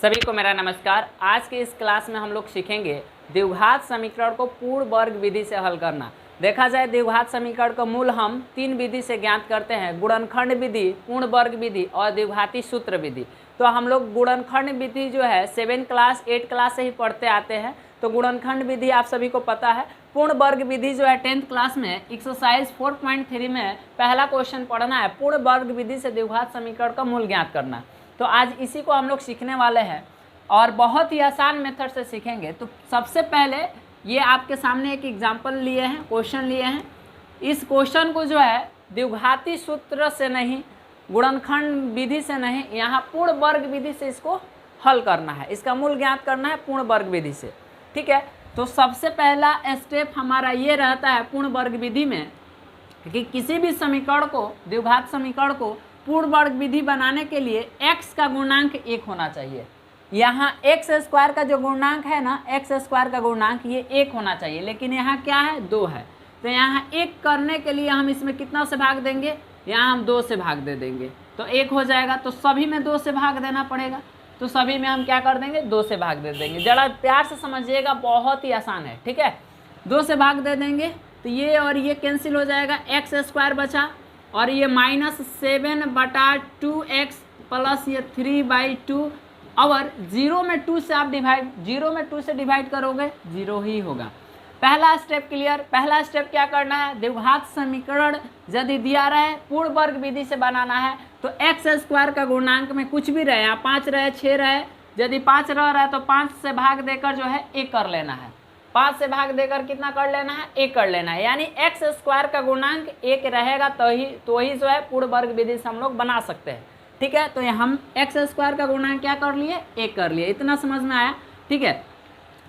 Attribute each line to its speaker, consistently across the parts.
Speaker 1: सभी को मेरा नमस्कार। आज के इस क्लास में हम लोग सीखेंगे द्विघात समीकरण को पूर्ण वर्ग विधि से हल करना। देखा जाए द्विघात समीकरण का मूल हम तीन विधि से ज्ञात करते हैं, गुणनखंड विधि, पूर्ण वर्ग विधि और द्विघाती सूत्र विधि। तो हम लोग गुणनखंड विधि जो है 7 क्लास 8 क्लास से ही पढ़ते आते हैं, तो गुणनखंड विधि आप सभी को पता है। पूर्ण वर्ग विधि जो है 10th क्लास में एक्सरसाइज 4.3 में पहला क्वेश्चन पढ़ना है, पूर्ण वर्ग विधि से द्विघात समीकरण का मूल ज्ञात करना। तो आज इसी को हम लोग सीखने वाले हैं और बहुत ही आसान मेथड से सीखेंगे। तो सबसे पहले ये आपके सामने एक एग्जाम्पल लिए हैं, क्वेश्चन लिए हैं। इस क्वेश्चन को जो है द्विघाती सूत्र से नहीं, गुणनखंड विधि से नहीं, यहाँ पूर्ण वर्ग विधि से इसको हल करना है, इसका मूल ज्ञात करना है पूर्ण वर्ग विधि से। ठीक है, तो सबसे पहला स्टेप हमारा ये रहता है पूर्ण वर्ग विधि में कि किसी भी समीकरण को, द्विघात समीकरण को पूर्ण वर्ग विधि बनाने के लिए x का गुणांक 1 होना चाहिए। यहाँ एक्स स्क्वायर का जो गुणांक है ना, एक्स स्क्वायर का गुणांक ये 1 होना चाहिए, लेकिन यहाँ क्या है, 2 है। तो यहाँ 1 करने के लिए हम इसमें कितना से भाग देंगे, यहाँ हम 2 से भाग दे देंगे तो 1 हो जाएगा। तो सभी में 2 से भाग देना पड़ेगा, तो सभी में हम क्या कर देंगे, 2 से भाग दे देंगे। ज़रा प्यार से समझिएगा, बहुत ही आसान है। ठीक है, 2 से भाग दे देंगे तो ये और ये कैंसिल हो जाएगा, एक्स स्क्वायर बचा और ये -7/2x प्लस ये 3/2 और 0 में 2 से आप डिवाइड करोगे 0 ही होगा। पहला स्टेप क्लियर। पहला स्टेप क्या करना है, द्विघात समीकरण यदि दिया रहे पूर्ण वर्ग विधि से बनाना है तो एक्स स्क्वायर का गुणांक में कुछ भी रहे, 5 रहे 6 रहे, यदि 5 रह रहा है तो 5 से भाग देकर जो है 1 कर लेना है। 5 से भाग देकर कितना कर लेना है, 1 कर लेना है। यानी एक्स स्क्वायर का गुणांक 1 रहेगा तो ही जो है पूर्ण वर्ग विधि से हम लोग बना सकते हैं। ठीक है, तो हम एक्स स्क्वायर का गुणांक क्या कर लिए, 1 कर लिए। इतना समझ में आया। ठीक है,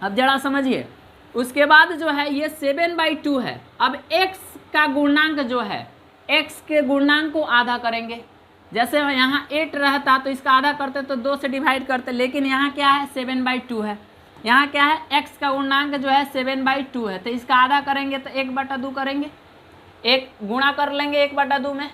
Speaker 1: अब जरा समझिए। उसके बाद जो है ये 7/2 है। अब x का गुणांक जो है, x के गुणांक को आधा करेंगे। जैसे यहाँ 8 रहता तो इसका आधा करते तो 2 से डिवाइड करते, लेकिन यहाँ क्या है, 7/2 है। यहाँ क्या है, x का गुणांक जो है 7/2 है, तो इसका आधा करेंगे तो 1/2 करेंगे, 1 गुणा कर लेंगे 1/2 में।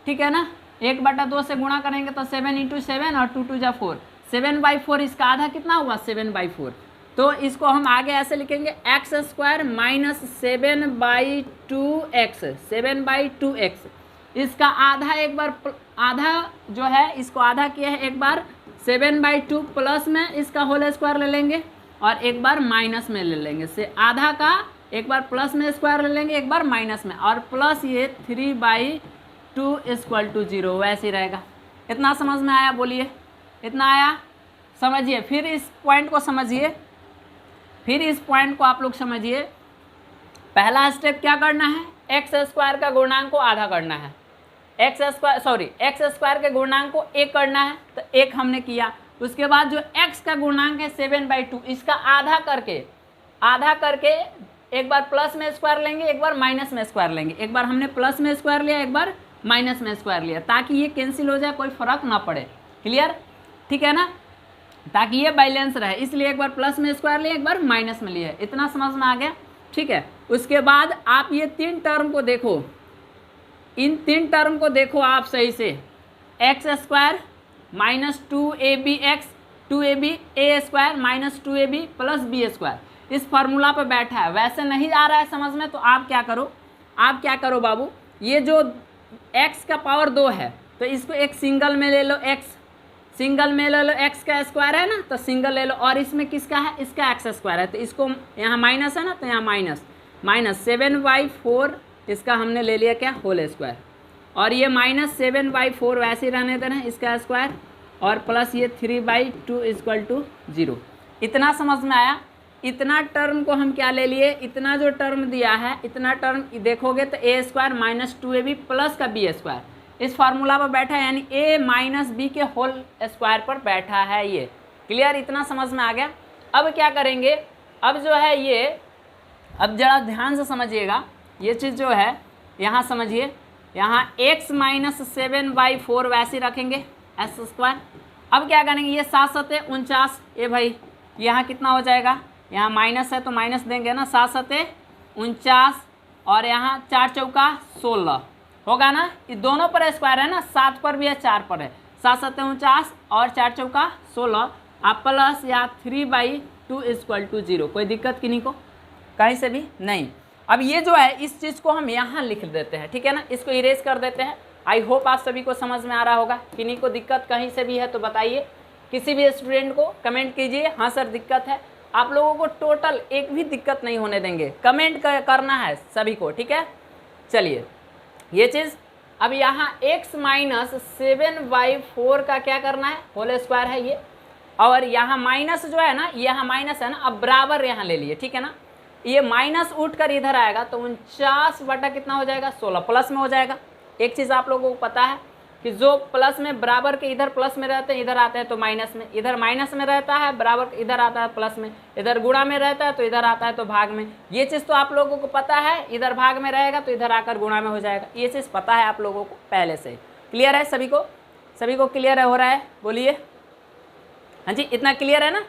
Speaker 1: ठीक है ना, 1/2 से गुणा करेंगे तो 7 × 7 और 2 × 2 = 4, 7/4। इसका आधा कितना हुआ, 7/4। तो इसको हम आगे ऐसे लिखेंगे, एक्स स्क्वायर -7/2x, 7/2x। इसका आधा, एक बार आधा जो है इसको आधा किया है, एक बार 7/2 प्लस में इसका होल स्क्वायर ले लेंगे और एक बार माइनस में ले लेंगे। से आधा का एक बार प्लस में स्क्वायर ले लेंगे, एक बार माइनस में, और प्लस ये 3/2 = 0, वैसे ही रहेगा। इतना समझ में आया, बोलिए इतना आया। समझिए, फिर इस पॉइंट को समझिए, फिर इस पॉइंट को आप लोग समझिए। पहला स्टेप क्या करना है, एक्स स्क्वायर का गुणांक को आधा करना है, एक्स स्क्वायर के गुणांक को 1 करना है, तो 1 हमने किया। उसके बाद जो x का गुणांक है 7/2, इसका आधा करके एक बार प्लस में स्क्वायर लेंगे, एक बार माइनस में स्क्वायर लेंगे। एक बार हमने प्लस में स्क्वायर लिया, एक बार माइनस में स्क्वायर लिया, ताकि ये कैंसिल हो जाए, कोई फर्क ना पड़े। क्लियर, ठीक है ना, ताकि ये बैलेंस रहे, इसलिए एक बार प्लस में स्क्वायर लिए, एक बार माइनस में लिए। इतना समझ में आ गया। ठीक है, उसके बाद आप ये 3 टर्म को देखो, इन 3 टर्म को देखो आप सही से। X square -2abx 2ab a square -2ab plus b square इस फार्मूला पर बैठा है। वैसे नहीं आ रहा है समझ में, तो आप क्या करो बाबू, ये जो x का पावर 2 है तो इसको एक सिंगल में ले लो, x सिंगल में ले लो, x का स्क्वायर है ना तो सिंगल ले लो, और इसमें किसका है, इसका x स्क्वायर है, तो इसको यहाँ माइनस है ना, तो यहाँ माइनस 7/4 इसका हमने ले लिया क्या, होल स्क्वायर, और ये -7/4 वैसे ही रहने देना है, इसका स्क्वायर, और प्लस ये 3/2 = 0। इतना समझ में आया। इतना टर्म को हम क्या ले लिए, इतना जो टर्म दिया है, इतना टर्म देखोगे तो a² -2ab प्लस का b स्क्वायर इस फार्मूला पर बैठा है, यानी a - b के होल स्क्वायर पर बैठा है ये। क्लियर, इतना समझ में आ गया। अब क्या करेंगे, अब जो है ये, अब जरा ध्यान से समझिएगा ये चीज़ जो है, यहाँ समझिए, यहाँ x -7/4 वैसे रखेंगे s²। अब क्या करेंगे, ये 7 × 7 = 49, ये भाई यहाँ कितना हो जाएगा, यहाँ माइनस है तो माइनस देंगे ना, 7 × 7 = 49 और यहाँ 4 × 4 = 16 होगा ना। ये दोनों पर स्क्वायर है ना, 7 पर भी है 4 पर है, 7 × 7 = 49 और 4 × 4 = 16। आप प्लस या 3/2 इक्वल टू 0, कोई दिक्कत किन्हीं को कहीं से भी नहीं। अब ये जो है इस चीज़ को हम यहाँ लिख देते हैं, ठीक है ना, इसको इरेज कर देते हैं। आई होप आप सभी को समझ में आ रहा होगा। किन्हीं को दिक्कत कहीं से भी है तो बताइए, किसी भी स्टूडेंट को कमेंट कीजिए, हाँ सर दिक्कत है। आप लोगों को टोटल एक भी दिक्कत नहीं होने देंगे, कमेंट करना है सभी को, ठीक है। चलिए ये चीज़ अब यहाँ x माइनस 7/4 का क्या करना है, होल स्क्वायर है ये, और यहाँ माइनस जो है ना, यहाँ माइनस है ना, अब बराबर यहाँ ले लिए, ठीक है ना। ये माइनस उठ कर इधर आएगा तो 49 बटा कितना हो जाएगा, 16 प्लस में हो जाएगा। एक चीज़ आप लोगों को पता है कि जो प्लस में बराबर के इधर प्लस में रहते हैं, इधर आते हैं तो माइनस में, इधर माइनस में रहता है बराबर इधर आता है प्लस में, इधर गुणा में रहता है तो इधर आता है तो भाग में। ये चीज़ तो आप लोगों को पता है, इधर भाग में रहेगा तो इधर आकर गुणा में हो जाएगा। ये चीज़ पता है आप लोगों को पहले से। क्लियर है सभी को, सभी को क्लियर है, हो रहा है, बोलिए हाँ जी, इतना क्लियर है ना।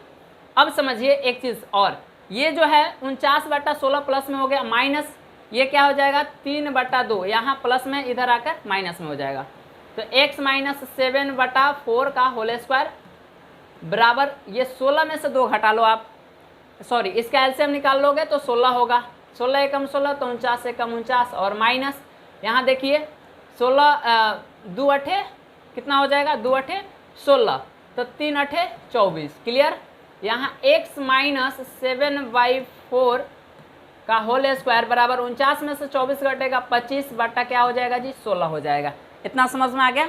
Speaker 1: अब समझिए एक चीज़ और, ये जो है 49/16 प्लस में हो गया, माइनस ये क्या हो जाएगा 3/2, यहाँ प्लस में इधर आकर माइनस में हो जाएगा। तो x माइनस 7/4 का होल स्क्वायर बराबर, ये 16 में से 2 घटा लो आप, सॉरी इसका एलसीएम निकाल लोगे तो 16 होगा, 16 एकम 16 तो 49 एकम 49, और माइनस यहाँ देखिए 16 2 अठे कितना हो जाएगा, 2 अठे 16, तो 3 अठे 24। क्लियर। यहाँ x माइनस 7/4 का होल स्क्वायर बराबर 49 में से 24 घटेगा 25 बटा क्या हो जाएगा जी, 16 हो जाएगा। इतना समझ में आ गया,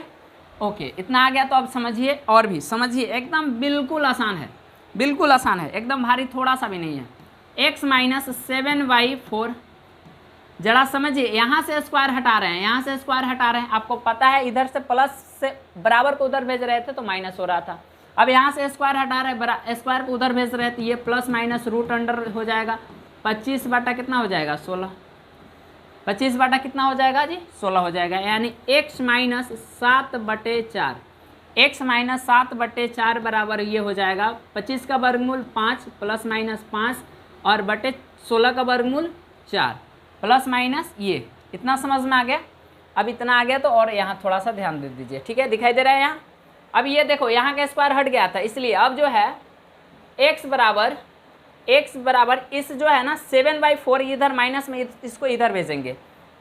Speaker 1: ओके इतना आ गया। तो अब समझिए और भी समझिए, एकदम बिल्कुल आसान है, बिल्कुल आसान है, एकदम भारी थोड़ा सा भी नहीं है। x माइनस 7/4 जरा समझिए, यहाँ से स्क्वायर हटा रहे हैं, यहाँ से स्क्वायर हटा रहे हैं, आपको पता है इधर से प्लस से बराबर को उधर भेज रहे थे तो माइनस हो रहा था। अब यहाँ से स्क्वायर हटा रहे हैं, स्क्वायर को उधर भेज रहे थे, ये प्लस माइनस रूट अंडर हो जाएगा, 25 बटा कितना हो जाएगा 16, 25 बटा कितना हो जाएगा जी 16 हो जाएगा। यानी x माइनस 7/4, x माइनस 7/4 बराबर ये हो जाएगा 25 का वर्गमूल 5 प्लस माइनस 5 और बटे 16 का वर्गमूल 4 प्लस माइनस ये। इतना समझ में आ गया। अब इतना आ गया तो और यहाँ थोड़ा सा ध्यान दे दीजिए, ठीक है, दिखाई दे रहा है यहाँ। अब ये देखो यहाँ का स्क्वायर हट गया था, इसलिए अब जो है x बराबर इस जो है ना 7/4 इधर माइनस में, इसको इधर भेजेंगे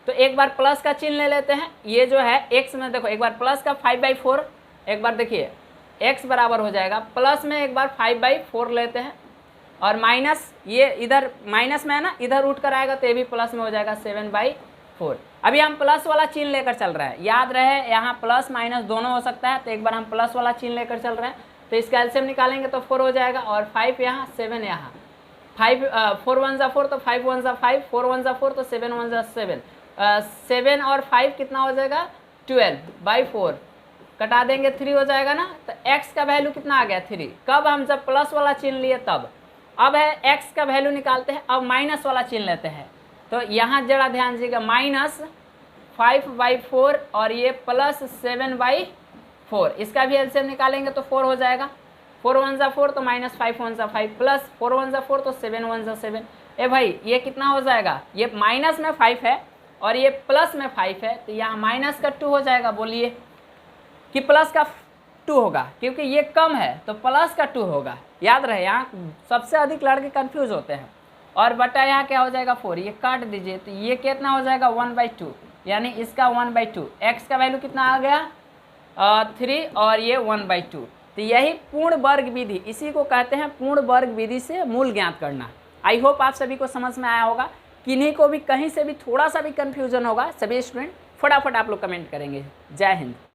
Speaker 1: तो एक बार प्लस का चिन्ह ले लेते हैं। ये जो है x में देखो एक बार प्लस का 5/4, एक बार देखिए x बराबर हो जाएगा प्लस में एक बार 5/4 लेते हैं, और माइनस ये इधर माइनस में है ना, इधर उठ कर आएगा तो ये भी प्लस में हो जाएगा 7/4। अभी हम प्लस वाला चिन्ह लेकर चल रहे हैं, याद रहे यहाँ प्लस माइनस दोनों हो सकता है, तो एक बार हम प्लस वाला चिन्ह लेकर चल रहे हैं तो इसका एलसीएम निकालेंगे तो 4 हो जाएगा, और 5 यहाँ 7 यहाँ, 4 1 जा 4 तो 5 1 जा 5, 4 1 जा 4 तो 7 1 जा 7, 7 और 5 कितना हो जाएगा 12/4, कटा देंगे 3 हो जाएगा ना। तो x का वैल्यू कितना आ गया 3, कब हम जब प्लस वाला चिन्ह लिए तब। अब है x का वैल्यू निकालते हैं, अब माइनस वाला चिन्ह लेते हैं, तो यहाँ जरा ध्यान दीजिएगा, माइनस 5/4 और ये प्लस 7/4, इसका भी एलसीएम निकालेंगे तो 4 हो जाएगा, 4 1 जा 4 तो माइनस 5 1 जा 5 प्लस 4 1 जा 4 तो 7 1 जा 7। ए भाई ये कितना हो जाएगा, ये माइनस में 5 है और ये प्लस में 5 है, तो यहाँ माइनस का 2 हो जाएगा। बोलिए कि प्लस का 2 होगा, क्योंकि ये कम है तो प्लस का 2 होगा। याद रहे, यहाँ सबसे अधिक लड़के कंफ्यूज होते हैं। और बटा यहाँ क्या हो जाएगा 4, ये काट दीजिए तो ये कितना हो जाएगा 1/2, यानी इसका 1/2। x का वैल्यू कितना आ गया 3 और ये 1/2। तो यही पूर्ण वर्ग विधि, इसी को कहते हैं पूर्ण वर्ग विधि से मूल ज्ञात करना। आई होप आप सभी को समझ में आया होगा। किन्हीं को भी कहीं से भी थोड़ा सा भी कन्फ्यूजन होगा, सभी स्टूडेंट फटाफट आप लोग कमेंट करेंगे। जय हिंद।